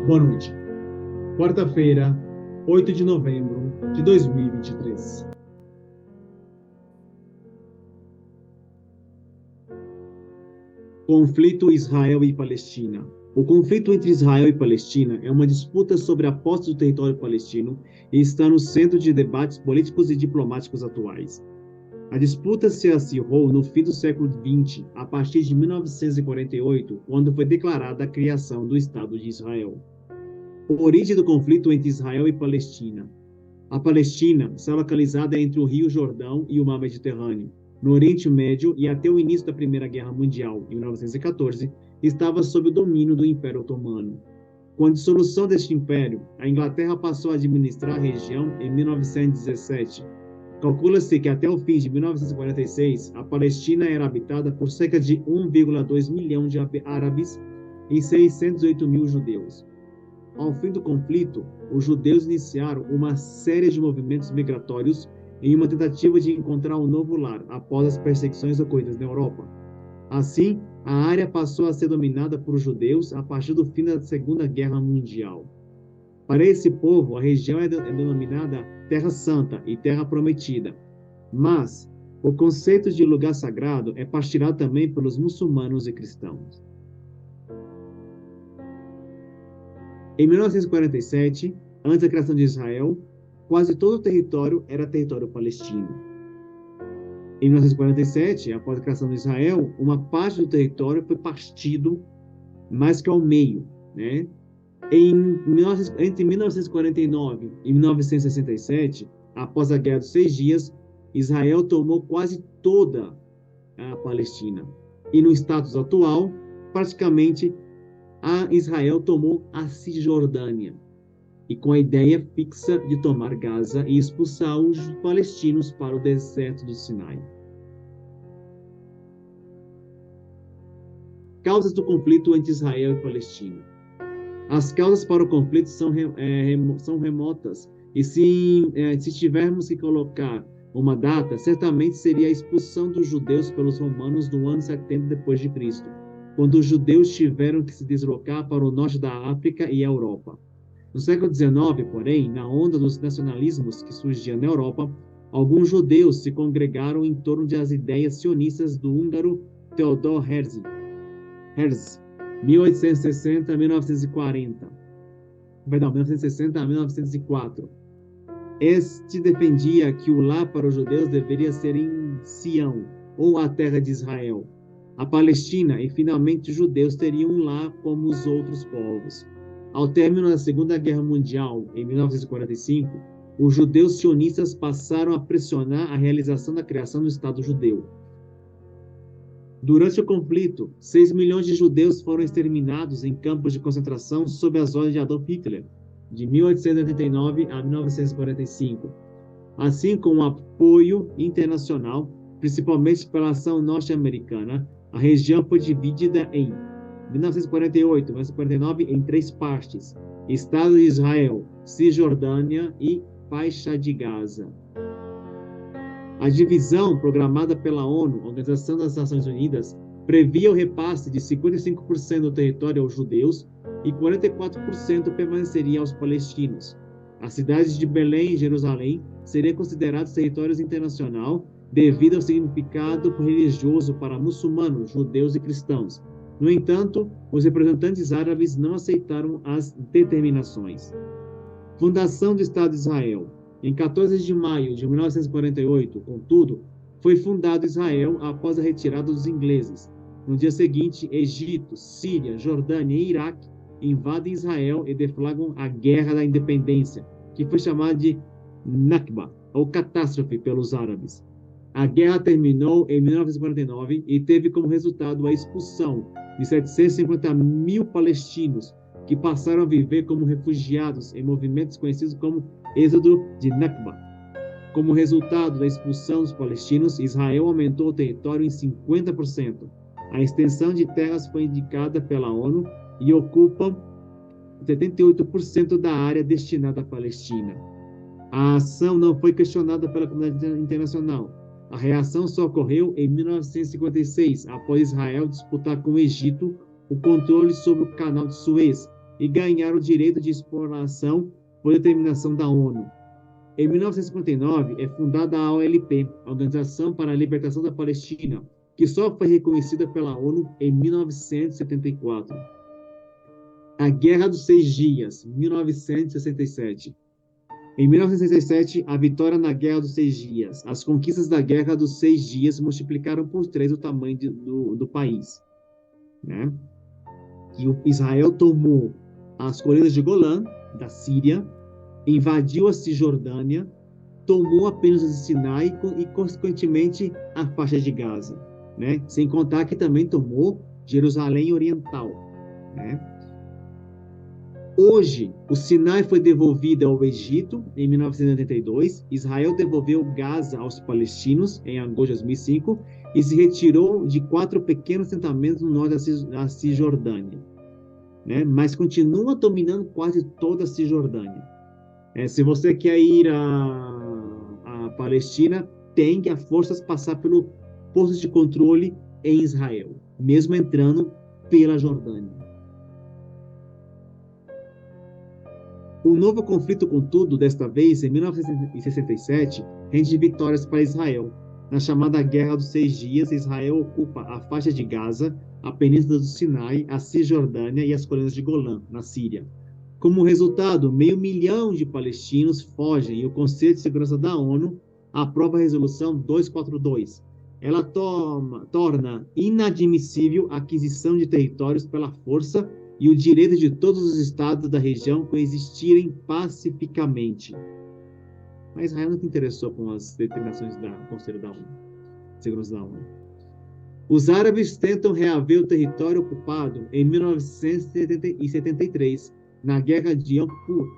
Boa noite. Quarta-feira, 8 de novembro de 2023. Conflito Israel e Palestina. O conflito entre Israel e Palestina é uma disputa sobre a posse do território palestino e está no centro de debates políticos e diplomáticos atuais. A disputa se acirrou no fim do século XX, a partir de 1948, quando foi declarada a criação do Estado de Israel. A origem do conflito entre Israel e Palestina. A Palestina está localizada entre o Rio Jordão e o Mar Mediterrâneo, no Oriente Médio, e até o início da Primeira Guerra Mundial, em 1914, estava sob o domínio do Império Otomano. Com a dissolução deste império, a Inglaterra passou a administrar a região em 1917. Calcula-se que até o fim de 1946, a Palestina era habitada por cerca de 1,2 milhão de árabes e 608 mil judeus. Ao fim do conflito, os judeus iniciaram uma série de movimentos migratórios em uma tentativa de encontrar um novo lar após as perseguições ocorridas na Europa. Assim, a área passou a ser dominada por judeus a partir do fim da Segunda Guerra Mundial. Para esse povo, a região é denominada Terra Santa e Terra Prometida. Mas o conceito de lugar sagrado é partilhado também pelos muçulmanos e cristãos. Em 1947, antes da criação de Israel, quase todo o território era território palestino. Em 1947, após a criação de Israel, uma parte do território foi partido mais que ao meio, né? Entre 1949 e 1967, após a Guerra dos 6 Dias, Israel tomou quase toda a Palestina. E no status atual, praticamente, Israel tomou a Cisjordânia, e com a ideia fixa de tomar Gaza e expulsar os palestinos para o deserto do Sinai. Causas do conflito entre Israel e Palestina. As causas para o conflito são remotas, e se tivermos que colocar uma data, certamente seria a expulsão dos judeus pelos romanos no ano 70 depois de Cristo, quando os judeus tiveram que se deslocar para o norte da África e a Europa. No século XIX, porém, na onda dos nacionalismos que surgiam na Europa, alguns judeus se congregaram em torno das ideias sionistas do húngaro Theodor Herzl, 1860 a 1940. Perdão, 1960 a 1904. Este defendia que o lar para os judeus deveria ser em Sião, ou a terra de Israel. A Palestina e, finalmente, os judeus teriam um lar como os outros povos. Ao término da Segunda Guerra Mundial, em 1945, os judeus sionistas passaram a pressionar a realização da criação do Estado judeu. Durante o conflito, 6 milhões de judeus foram exterminados em campos de concentração sob as ordens de Adolf Hitler, de 1889 a 1945. Assim como o apoio internacional, principalmente pela ação norte-americana, a região foi dividida em 1948 e 1949 em 3 partes: Estado de Israel, Cisjordânia e Faixa de Gaza. A divisão programada pela ONU, Organização das Nações Unidas, previa o repasse de 55% do território aos judeus e 44% permaneceria aos palestinos. As cidades de Belém e Jerusalém seriam consideradas territórios internacional devido ao significado religioso para muçulmanos, judeus e cristãos. No entanto, os representantes árabes não aceitaram as determinações. Fundação do Estado de Israel. Em 14 de maio de 1948, contudo, foi fundado Israel após a retirada dos ingleses. No dia seguinte, Egito, Síria, Jordânia e Iraque invadem Israel e deflagram a Guerra da Independência, que foi chamada de Nakba, ou catástrofe pelos árabes. A guerra terminou em 1949 e teve como resultado a expulsão de 750 mil palestinos, que passaram a viver como refugiados em movimentos conhecidos como Êxodo de Nakba. Como resultado da expulsão dos palestinos, Israel aumentou o território em 50%. A extensão de terras foi indicada pela ONU e ocupa 78% da área destinada à Palestina. A ação não foi questionada pela comunidade internacional. A reação só ocorreu em 1956, após Israel disputar com o Egito o controle sobre o Canal de Suez, e ganhar o direito de exploração por determinação da ONU. Em 1959, é fundada a OLP, a Organização para a Libertação da Palestina, que só foi reconhecida pela ONU em 1974. A Guerra dos Seis Dias, 1967. Em 1967, a vitória na Guerra dos Seis Dias. As conquistas da Guerra dos Seis Dias multiplicaram por 3 o tamanho do país. Né? Que o Israel tomou as colinas de Golã, da Síria, invadiu a Cisjordânia, tomou a Península de Sinai e, consequentemente, a faixa de Gaza. Né? Sem contar que também tomou Jerusalém Oriental. Né? Hoje, o Sinai foi devolvido ao Egito em 1982, Israel devolveu Gaza aos palestinos em agosto de 2005 e se retirou de 4 pequenos assentamentos no norte da Cisjordânia. Né? Mas continua dominando quase toda a Cisjordânia. Se você quer ir à Palestina, tem que a forças passar pelo posto de controle em Israel, mesmo entrando pela Jordânia. O novo conflito, contudo, desta vez, em 1967, rende vitórias para Israel. Na chamada Guerra dos Seis Dias, Israel ocupa a faixa de Gaza, a Península do Sinai, a Cisjordânia e as colinas de Golã, na Síria. Como resultado, 500 mil de palestinos fogem e o Conselho de Segurança da ONU aprova a Resolução 242. Ela torna inadmissível a aquisição de territórios pela força e o direito de todos os estados da região coexistirem pacificamente. Mas Israel não se interessou com as determinações do Conselho da ONU, Segurança da ONU. Os árabes tentam reaver o território ocupado em 1973, na Guerra de Yom Kippur,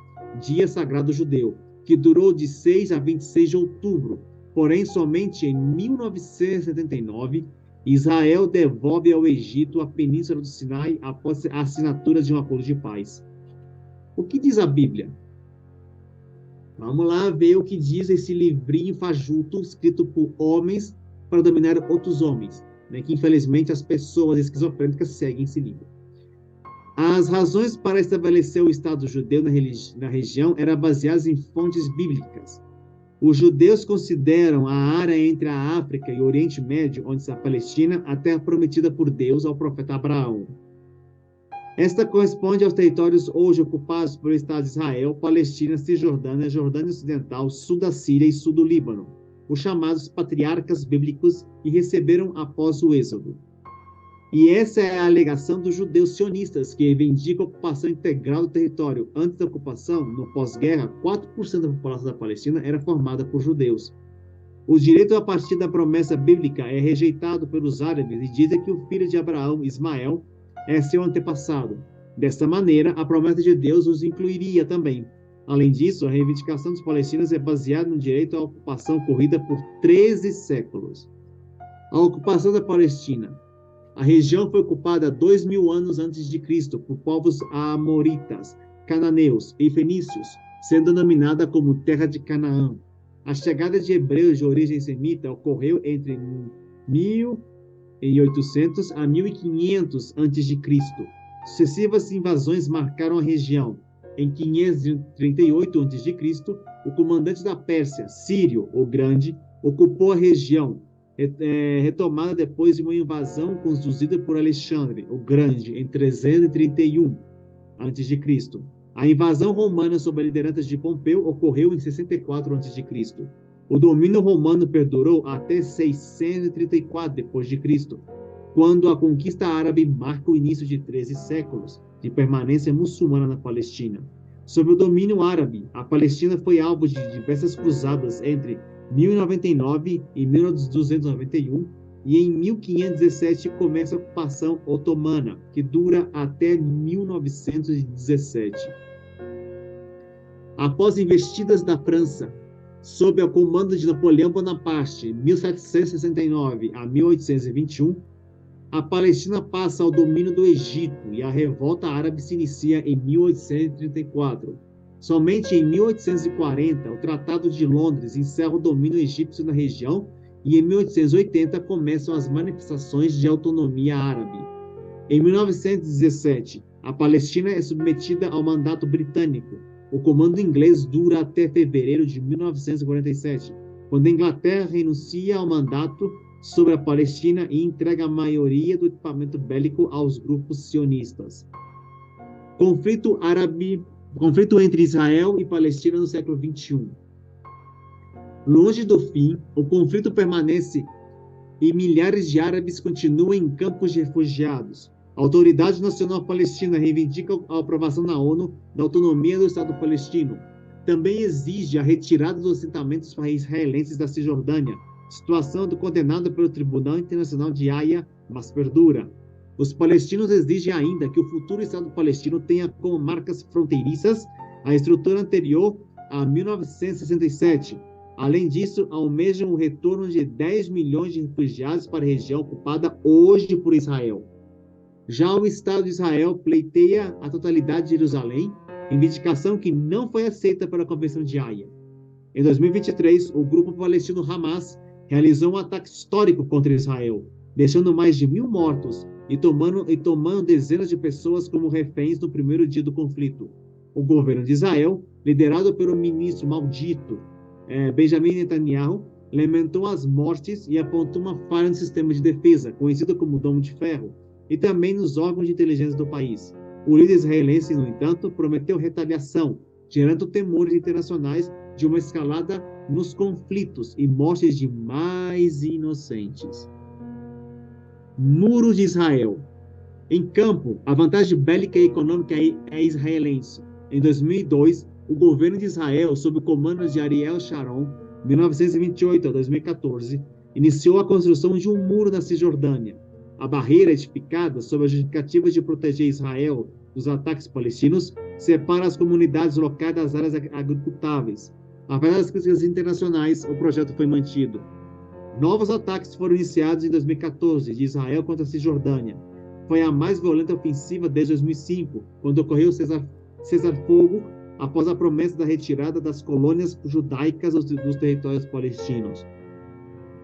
Dia Sagrado Judeu, que durou de 6 a 26 de outubro. Porém, somente em 1979, Israel devolve ao Egito a Península do Sinai após a assinatura de um acordo de paz. O que diz a Bíblia? Vamos lá ver o que diz esse livrinho fajuto, escrito por homens para dominar outros homens, né, que infelizmente as pessoas esquizofrênicas seguem esse livro. As razões para estabelecer o Estado judeu na região eram baseadas em fontes bíblicas. Os judeus consideram a área entre a África e o Oriente Médio, onde está a Palestina, a terra prometida por Deus ao profeta Abraão. Esta corresponde aos territórios hoje ocupados pelo Estado de Israel, Palestina, Cisjordânia, Jordânia Ocidental, sul da Síria e sul do Líbano, os chamados patriarcas bíblicos que receberam após o Êxodo. E essa é a alegação dos judeus sionistas, que reivindicam a ocupação integral do território. Antes da ocupação, no pós-guerra, 4% da população da Palestina era formada por judeus. O direito a partir da promessa bíblica é rejeitado pelos árabes e dizem que o filho de Abraão, Ismael, é seu antepassado. Desta maneira, a promessa de Deus os incluiria também. Além disso, a reivindicação dos palestinos é baseada no direito à ocupação ocorrida por 13 séculos. A ocupação da Palestina. A região foi ocupada 2000 anos antes de Cristo por povos amoritas, cananeus e fenícios, sendo denominada como Terra de Canaã. A chegada de hebreus de origem semita ocorreu entre 1800 a 1500 a.C. Sucessivas invasões marcaram a região. Em 538 a.C., o comandante da Pérsia, Sírio o Grande, ocupou a região, retomada depois de uma invasão conduzida por Alexandre o Grande em 331 a.C. A invasão romana sob a liderança de Pompeu ocorreu em 64 a.C. O domínio romano perdurou até 634 d.C., quando a conquista árabe marca o início de 13 séculos de permanência muçulmana na Palestina. Sob o domínio árabe, a Palestina foi alvo de diversas cruzadas entre 1099 e 1291, e em 1517 começa a ocupação otomana, que dura até 1917. Após investidas da França, sob o comando de Napoleão Bonaparte, 1769 a 1821, a Palestina passa ao domínio do Egito e a revolta árabe se inicia em 1834. Somente em 1840, o Tratado de Londres encerra o domínio egípcio na região e em 1880 começam as manifestações de autonomia árabe. Em 1917, a Palestina é submetida ao mandato britânico. O comando inglês dura até fevereiro de 1947, quando a Inglaterra renuncia ao mandato sobre a Palestina e entrega a maioria do equipamento bélico aos grupos sionistas. Conflito entre Israel e Palestina no século XXI. Longe do fim, o conflito permanece e milhares de árabes continuam em campos de refugiados. A Autoridade Nacional Palestina reivindica a aprovação na ONU da autonomia do Estado palestino. Também exige a retirada dos assentamentos israelenses da Cisjordânia, situação condenada pelo Tribunal Internacional de Haia, mas perdura. Os palestinos exigem ainda que o futuro Estado palestino tenha como marcas fronteiriças a estrutura anterior a 1967. Além disso, almejam o retorno de 10 milhões de refugiados para a região ocupada hoje por Israel. Já o Estado de Israel pleiteia a totalidade de Jerusalém, reivindicação que não foi aceita pela Convenção de Haia. Em 2023, o grupo palestino Hamas realizou um ataque histórico contra Israel, deixando mais de 1.000 mortos e tomando dezenas de pessoas como reféns no primeiro dia do conflito. O governo de Israel, liderado pelo ministro maldito Benjamin Netanyahu, lamentou as mortes e apontou uma falha no sistema de defesa, conhecido como Domo de Ferro, e também nos órgãos de inteligência do país. O líder israelense, no entanto, prometeu retaliação, gerando temores internacionais de uma escalada nos conflitos e mortes de mais inocentes. Muro de Israel. Em campo, a vantagem bélica e econômica é israelense. Em 2002, o governo de Israel, sob o comando de Ariel Sharon, 1928 a 2014, iniciou a construção de um muro na Cisjordânia. A barreira, edificada sob a justificativa de proteger Israel dos ataques palestinos, separa as comunidades locais das áreas agricultáveis. Apesar das críticas internacionais, o projeto foi mantido. Novos ataques foram iniciados em 2014 de Israel contra a Cisjordânia. Foi a mais violenta ofensiva desde 2005, quando ocorreu o cessar-fogo após a promessa da retirada das colônias judaicas dos territórios palestinos.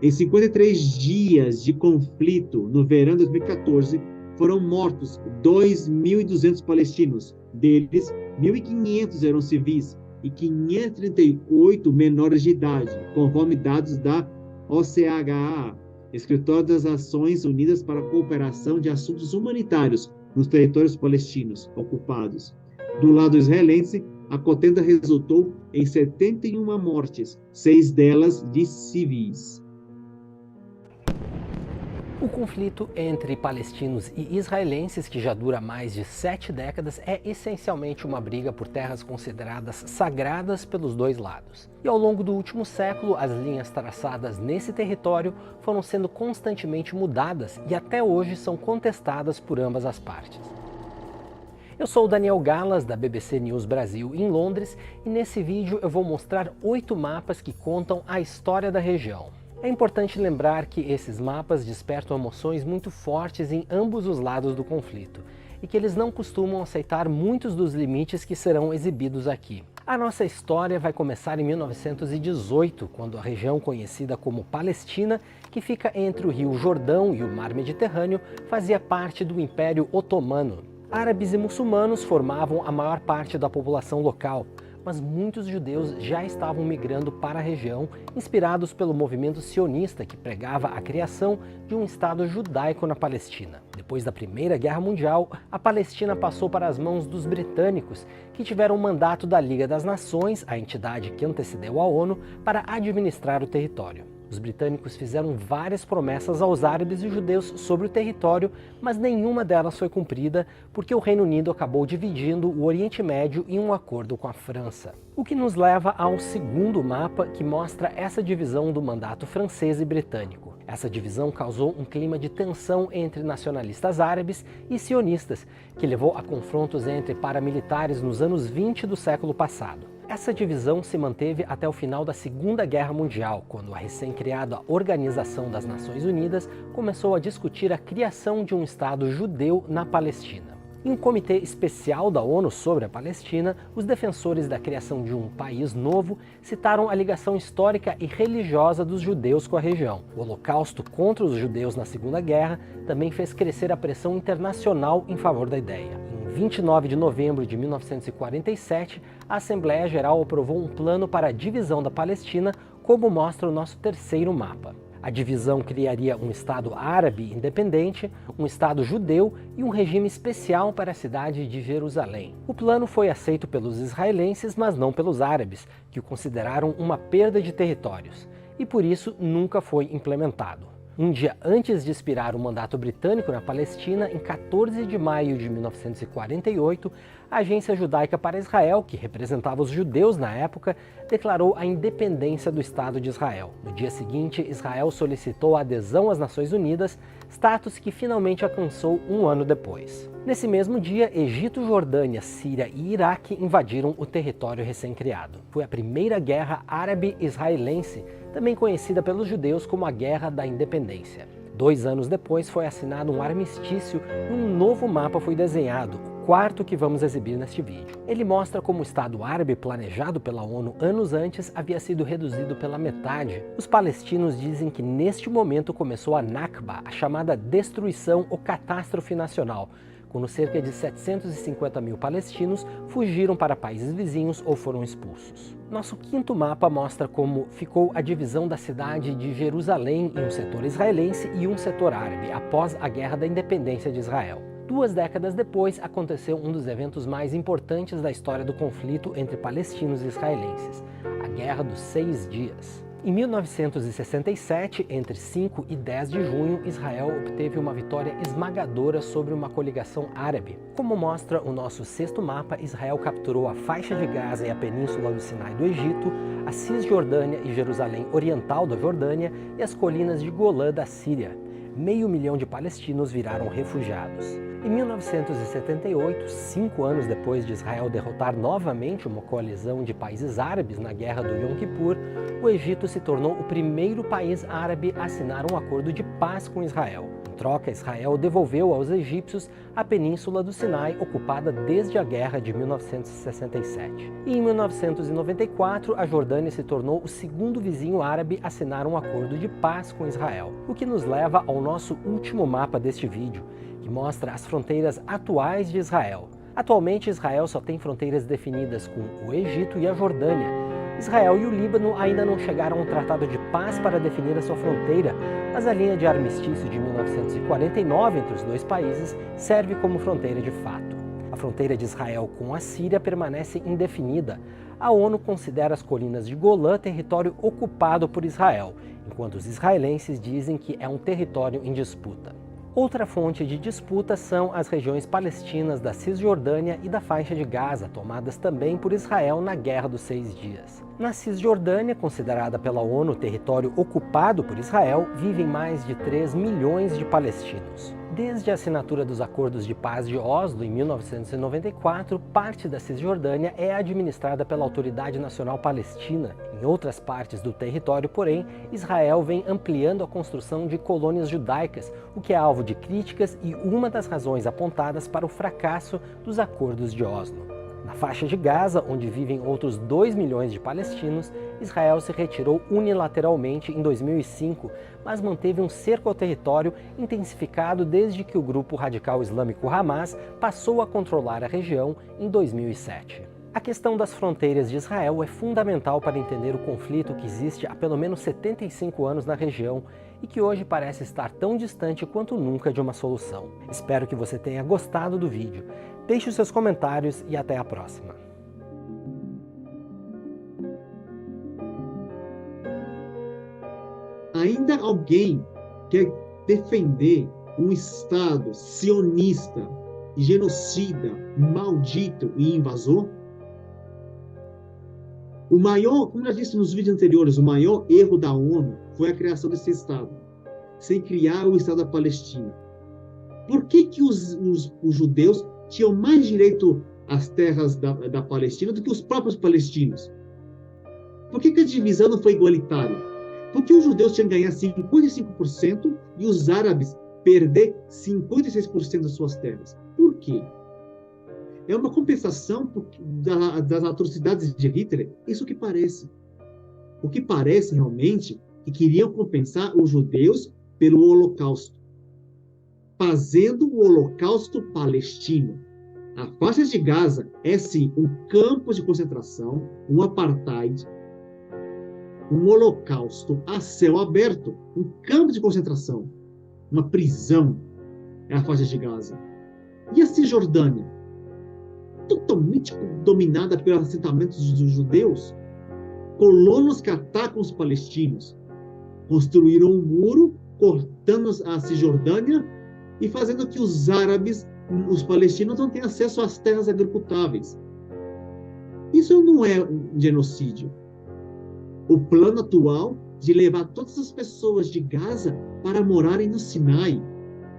Em 53 dias de conflito, no verão de 2014, foram mortos 2.200 palestinos. Deles, 1.500 eram civis e 538 menores de idade, conforme dados da OCHA, Escritório das Nações Unidas para a Cooperação de Assuntos Humanitários nos territórios palestinos ocupados. Do lado israelense, a contenda resultou em 71 mortes, 6 delas de civis. O conflito entre palestinos e israelenses, que já dura mais de 7 décadas, é essencialmente uma briga por terras consideradas sagradas pelos dois lados. E ao longo do último século, as linhas traçadas nesse território foram sendo constantemente mudadas e até hoje são contestadas por ambas as partes. Eu sou o Daniel Galas, da BBC News Brasil, em Londres, e nesse vídeo eu vou mostrar 8 mapas que contam a história da região. É importante lembrar que esses mapas despertam emoções muito fortes em ambos os lados do conflito, e que eles não costumam aceitar muitos dos limites que serão exibidos aqui. A nossa história vai começar em 1918, quando a região conhecida como Palestina, que fica entre o Rio Jordão e o Mar Mediterrâneo, fazia parte do Império Otomano. Árabes e muçulmanos formavam a maior parte da população local, mas muitos judeus já estavam migrando para a região, inspirados pelo movimento sionista que pregava a criação de um Estado judaico na Palestina. Depois da Primeira Guerra Mundial, a Palestina passou para as mãos dos britânicos, que tiveram o mandato da Liga das Nações, a entidade que antecedeu a ONU, para administrar o território. Os britânicos fizeram várias promessas aos árabes e judeus sobre o território, mas nenhuma delas foi cumprida porque o Reino Unido acabou dividindo o Oriente Médio em um acordo com a França. O que nos leva ao segundo mapa, que mostra essa divisão do mandato francês e britânico. Essa divisão causou um clima de tensão entre nacionalistas árabes e sionistas, que levou a confrontos entre paramilitares nos anos 20 do século passado. Essa divisão se manteve até o final da Segunda Guerra Mundial, quando a recém-criada Organização das Nações Unidas começou a discutir a criação de um Estado judeu na Palestina. Em um comitê especial da ONU sobre a Palestina, os defensores da criação de um país novo citaram a ligação histórica e religiosa dos judeus com a região. O Holocausto contra os judeus na Segunda Guerra também fez crescer a pressão internacional em favor da ideia. Em 29 de novembro de 1947, a Assembleia Geral aprovou um plano para a divisão da Palestina, como mostra o nosso terceiro mapa. A divisão criaria um Estado árabe independente, um Estado judeu e um regime especial para a cidade de Jerusalém. O plano foi aceito pelos israelenses, mas não pelos árabes, que o consideraram uma perda de territórios, e por isso nunca foi implementado. Um dia antes de expirar o mandato britânico na Palestina, em 14 de maio de 1948, a Agência Judaica para Israel, que representava os judeus na época, declarou a independência do Estado de Israel. No dia seguinte, Israel solicitou a adesão às Nações Unidas, status que finalmente alcançou um ano depois. Nesse mesmo dia, Egito, Jordânia, Síria e Iraque invadiram o território recém-criado. Foi a primeira guerra árabe-israelense, também conhecida pelos judeus como a Guerra da Independência. 2 anos depois foi assinado um armistício e um novo mapa foi desenhado, o quarto que vamos exibir neste vídeo. Ele mostra como o Estado árabe planejado pela ONU anos antes havia sido reduzido pela metade. Os palestinos dizem que neste momento começou a Nakba, a chamada destruição ou catástrofe nacional, quando cerca de 750 mil palestinos fugiram para países vizinhos ou foram expulsos. Nosso quinto mapa mostra como ficou a divisão da cidade de Jerusalém em um setor israelense e um setor árabe, após a Guerra da Independência de Israel. 2 décadas depois, aconteceu um dos eventos mais importantes da história do conflito entre palestinos e israelenses, a Guerra dos 6 Dias. Em 1967, entre 5 e 10 de junho, Israel obteve uma vitória esmagadora sobre uma coligação árabe. Como mostra o nosso sexto mapa, Israel capturou a faixa de Gaza e a península do Sinai do Egito, a Cisjordânia e Jerusalém Oriental da Jordânia e as colinas de Golã da Síria. 500 mil de palestinos viraram refugiados. Em 1978, 5 anos depois de Israel derrotar novamente uma coalizão de países árabes na Guerra do Yom Kippur, o Egito se tornou o primeiro país árabe a assinar um acordo de paz com Israel. Em troca, Israel devolveu aos egípcios a península do Sinai, ocupada desde a Guerra de 1967. E em 1994, a Jordânia se tornou o segundo vizinho árabe a assinar um acordo de paz com Israel. O que nos leva ao nosso último mapa deste vídeo, que mostra as fronteiras atuais de Israel. Atualmente, Israel só tem fronteiras definidas com o Egito e a Jordânia. Israel e o Líbano ainda não chegaram a um tratado de paz para definir a sua fronteira, mas a linha de armistício de 1949 entre os dois países serve como fronteira de fato. A fronteira de Israel com a Síria permanece indefinida. A ONU considera as colinas de Golã território ocupado por Israel, enquanto os israelenses dizem que é um território em disputa. Outra fonte de disputa são as regiões palestinas da Cisjordânia e da faixa de Gaza, tomadas também por Israel na Guerra dos 6 Dias. Na Cisjordânia, considerada pela ONU território ocupado por Israel, vivem mais de 3 milhões de palestinos. Desde a assinatura dos Acordos de Paz de Oslo, em 1994, parte da Cisjordânia é administrada pela Autoridade Nacional Palestina. Em outras partes do território, porém, Israel vem ampliando a construção de colônias judaicas, o que é alvo de críticas e uma das razões apontadas para o fracasso dos Acordos de Oslo. Na faixa de Gaza, onde vivem outros 2 milhões de palestinos, Israel se retirou unilateralmente em 2005, mas manteve um cerco ao território intensificado desde que o grupo radical islâmico Hamas passou a controlar a região em 2007. A questão das fronteiras de Israel é fundamental para entender o conflito que existe há pelo menos 75 anos na região e que hoje parece estar tão distante quanto nunca de uma solução. Espero que você tenha gostado do vídeo. Deixe os seus comentários e até a próxima. Ainda alguém quer defender um Estado sionista, genocida, maldito e invasor? O maior, como já disse nos vídeos anteriores, o maior erro da ONU foi a criação desse Estado, sem criar o Estado da Palestina. Por que os judeus tinham mais direito às terras da Palestina do que os próprios palestinos? Por que a divisão não foi igualitária? Porque os judeus tinham que ganhar 55% e os árabes perder 56% das suas terras. Por quê? É uma compensação das atrocidades de Hitler. Isso que parece. O que parece realmente que queriam compensar os judeus pelo Holocausto, fazendo o Holocausto palestino. A faixa de Gaza é, sim, um campo de concentração, um apartheid, um holocausto a céu aberto, um campo de concentração, uma prisão, é a faixa de Gaza. E a Cisjordânia? Totalmente dominada pelos assentamentos dos judeus, colonos que atacam os palestinos, construíram um muro cortando a Cisjordânia e fazendo que os árabes, os palestinos, não tenham acesso às terras agricultáveis. Isso não é um genocídio. O plano atual de levar todas as pessoas de Gaza para morarem no Sinai.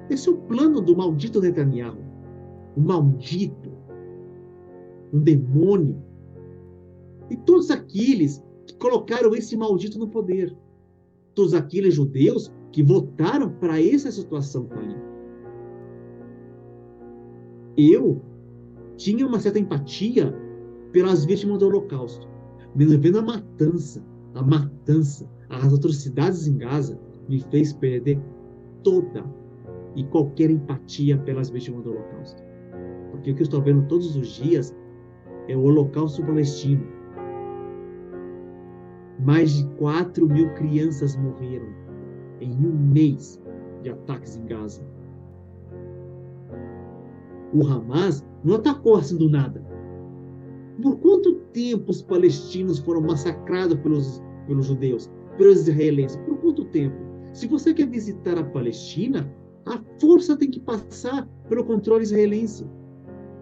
Esse é o plano do maldito Netanyahu. Um maldito. Um demônio. E todos aqueles que colocaram esse maldito no poder. Todos aqueles judeus que votaram para essa situação com ele. Eu tinha uma certa empatia pelas vítimas do Holocausto. Mas vendo a matança, as atrocidades em Gaza, me fez perder toda e qualquer empatia pelas vítimas do Holocausto. Porque o que eu estou vendo todos os dias é o Holocausto palestino. Mais de 4.000 crianças morreram em um mês de ataques em Gaza. O Hamas não atacou assim do nada. Por quanto tempo os palestinos foram massacrados pelos judeus, pelos israelenses? Por quanto tempo? Se você quer visitar a Palestina, a força tem que passar pelo controle israelense.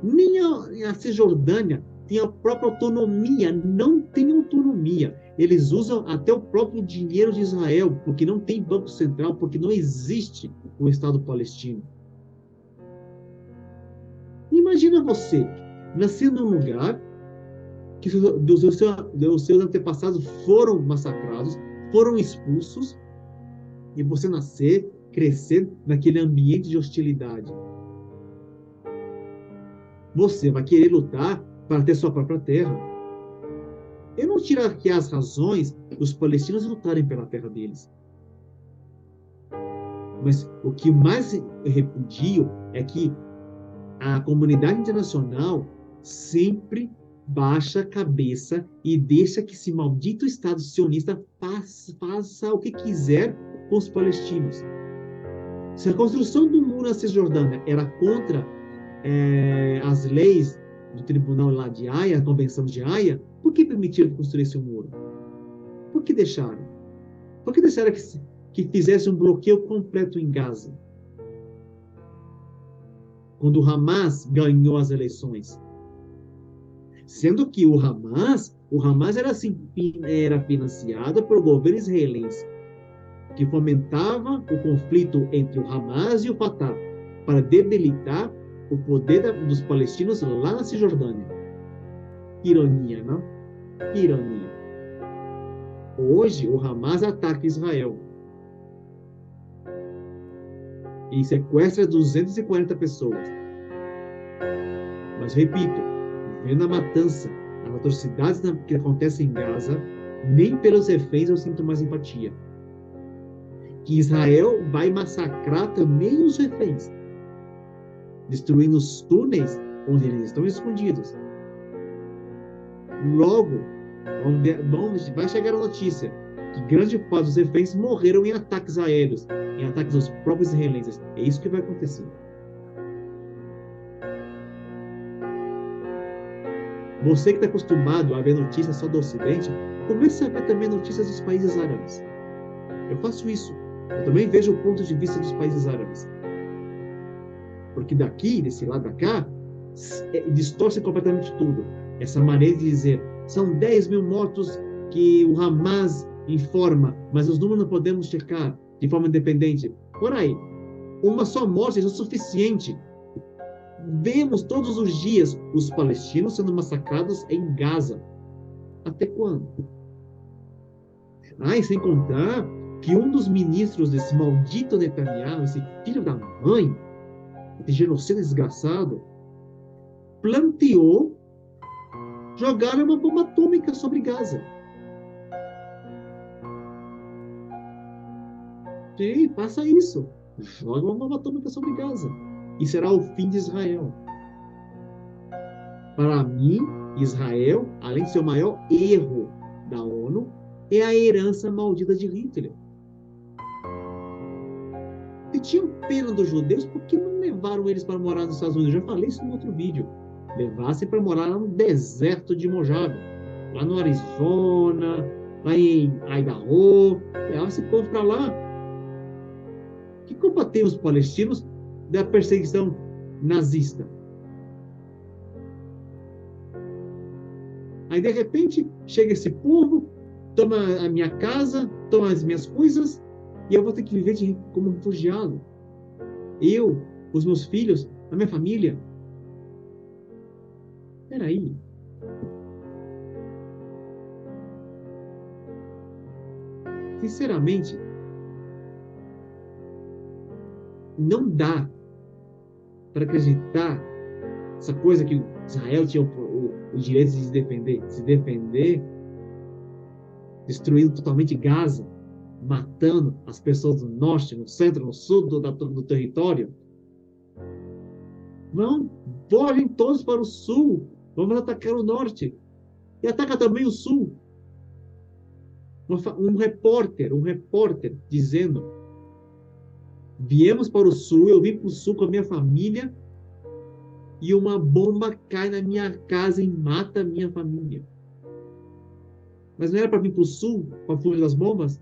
Nem a Cisjordânia tem a própria autonomia, não tem autonomia. Eles usam até o próprio dinheiro de Israel, porque não tem banco central, porque não existe o Estado palestino. Imagina você nascer num lugar que os seus antepassados foram massacrados, foram expulsos, e você nascer, crescer naquele ambiente de hostilidade. Você vai querer lutar para ter sua própria terra. Eu não tiro aqui as razões dos palestinos lutarem pela terra deles. Mas o que mais eu repudio é que a comunidade internacional sempre baixa a cabeça e deixa que esse maldito Estado sionista faça o que quiser com os palestinos. Se a construção do muro na Cisjordânia era contra as leis do tribunal lá de Haia, a Convenção de Haia, por que permitiram que construísse um muro? Por que deixaram? Por que deixaram que fizesse um bloqueio completo em Gaza? Quando o Hamas ganhou as eleições. Sendo que o Hamas era financiado pelo governo israelense, que fomentava o conflito entre o Hamas e o Fatah, para debilitar o poder dos palestinos lá na Cisjordânia. Ironia, não? Ironia. Hoje, o Hamas ataca Israel e sequestra 240 pessoas. Mas, repito, vendo a matança, as atrocidades que acontecem em Gaza, nem pelos reféns eu sinto mais empatia. Que Israel vai massacrar também os reféns, destruindo os túneis onde eles estão escondidos. Logo, vai chegar a notícia que grande parte dos reféns morreram em ataques aéreos, em ataques aos próprios israelenses. É isso que vai acontecer. Você que está acostumado a ver notícias só do Ocidente, comece a ver também notícias dos países árabes. Eu faço isso. Eu também vejo o ponto de vista dos países árabes. Porque daqui, desse lado da cá, distorce completamente tudo. Essa maneira de dizer, são 10.000 mortos que o Hamas informa, mas os números não podemos checar de forma independente. Por aí, uma só morte é o suficiente. Vemos todos os dias os palestinos sendo massacrados em Gaza. Até quando? E sem contar que um dos ministros desse maldito Netanyahu, esse filho da mãe, esse genocida desgraçado, planteou jogar uma bomba atômica sobre Gaza. Sim, faça isso. Joga uma bomba atômica sobre Gaza. E será o fim de Israel. Para mim, Israel, além de ser o maior erro da ONU, é a herança maldita de Hitler. Se tinham pena dos judeus, por que não levaram eles para morar nos Estados Unidos? Eu já falei isso em outro vídeo. Levassem para morar lá no deserto de Mojave, lá no Arizona, lá em Idaho. Levava esse povo para lá. Que culpa tem os palestinos da perseguição nazista? Aí, de repente, chega esse povo, toma a minha casa, toma as minhas coisas, e eu vou ter que viver como refugiado. Eu, os meus filhos, a minha família. Peraí. Sinceramente, não dá para acreditar essa coisa que Israel tinha o direito de se defender, destruindo totalmente Gaza, matando as pessoas do norte, no centro, no sul do território. Não, fogem todos para o sul. Vamos atacar o norte. E ataca também o sul. Um repórter dizendo: viemos para o sul, eu vim para o sul com a minha família e uma bomba cai na minha casa e mata a minha família. Mas não era para vir para o sul, para fugir das bombas?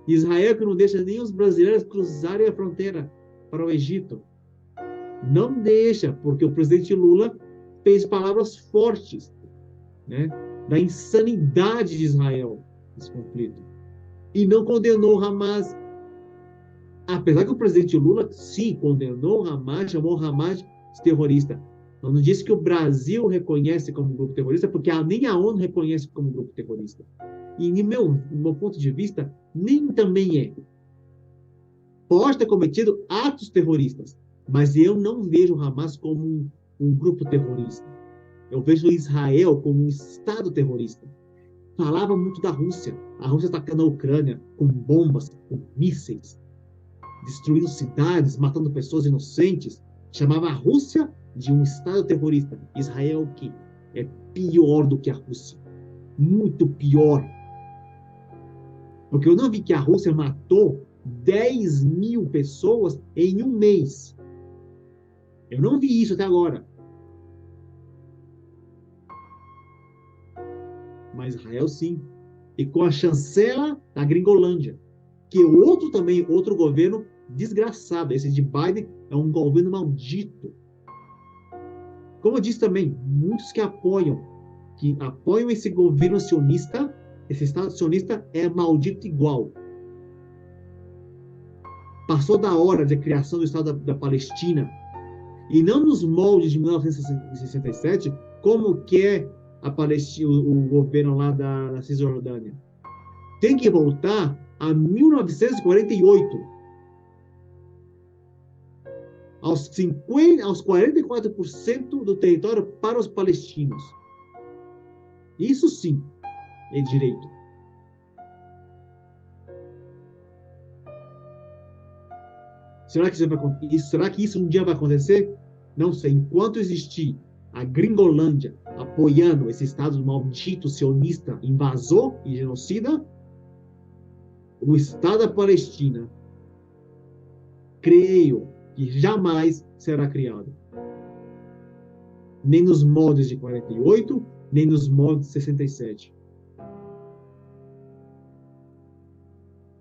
Israel que não deixa nem os brasileiros cruzarem a fronteira para o Egito. Não deixa, porque o presidente Lula fez palavras fortes, né, da insanidade de Israel nesse conflito. E não condenou Hamas. Apesar que o presidente Lula, sim, condenou Hamas, chamou Hamas de terrorista. Mas não disse que o Brasil reconhece como grupo terrorista, porque nem a ONU reconhece como grupo terrorista. E, no meu ponto de vista, nem também é. Pode ter cometido atos terroristas, mas eu não vejo o Hamas como um grupo terrorista. Eu vejo Israel como um Estado terrorista. Falava muito da Rússia. A Rússia atacando a Ucrânia com bombas, com mísseis, destruindo cidades, matando pessoas inocentes. Chamava a Rússia de um Estado terrorista. Israel, que é pior do que a Rússia. Muito pior. Porque eu não vi que a Rússia matou 10 mil pessoas em um mês. Eu não vi isso até agora. Mas Israel, sim. E com a chancela da Gringolândia. Que outro governo desgraçado. Esse de Biden é um governo maldito. Como eu disse também, muitos que apoiam esse governo sionista, esse Estado sionista é maldito igual. Passou da hora da criação do Estado da Palestina. E não nos moldes de 1967, como que é a Palestina, o governo lá da Cisjordânia. Tem que voltar a 1948. Aos 44% do território para os palestinos. Isso sim é direito. Será que isso um dia vai acontecer? Não sei. Enquanto existir a Gringolândia apoiando esse Estado maldito, sionista, invasor e genocida, o Estado da Palestina, creio que jamais será criado. Nem nos moldes de 48, nem nos moldes de 67.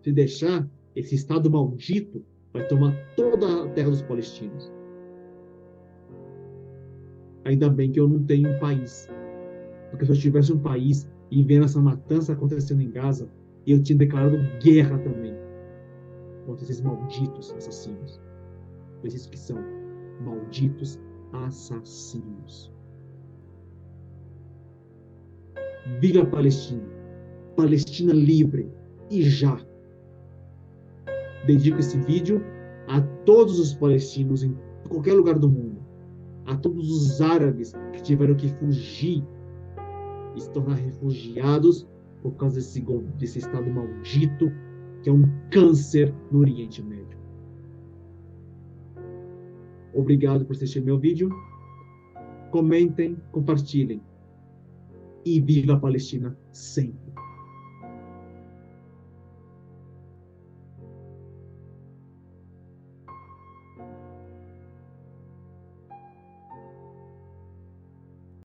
Se deixar, esse Estado maldito vai tomar toda a terra dos palestinos. Ainda bem que eu não tenho um país. Porque se eu tivesse um país e vendo essa matança acontecendo em Gaza, eu tinha declarado guerra também contra esses malditos assassinos. Esses que são malditos assassinos. Viva a Palestina! Palestina livre! E já! Dedico esse vídeo a todos os palestinos em qualquer lugar do mundo. a todos os árabes que tiveram que fugir e se tornar refugiados por causa desse Estado maldito, que é um câncer no Oriente Médio. Obrigado por assistir meu vídeo. Comentem, compartilhem. E viva a Palestina sempre!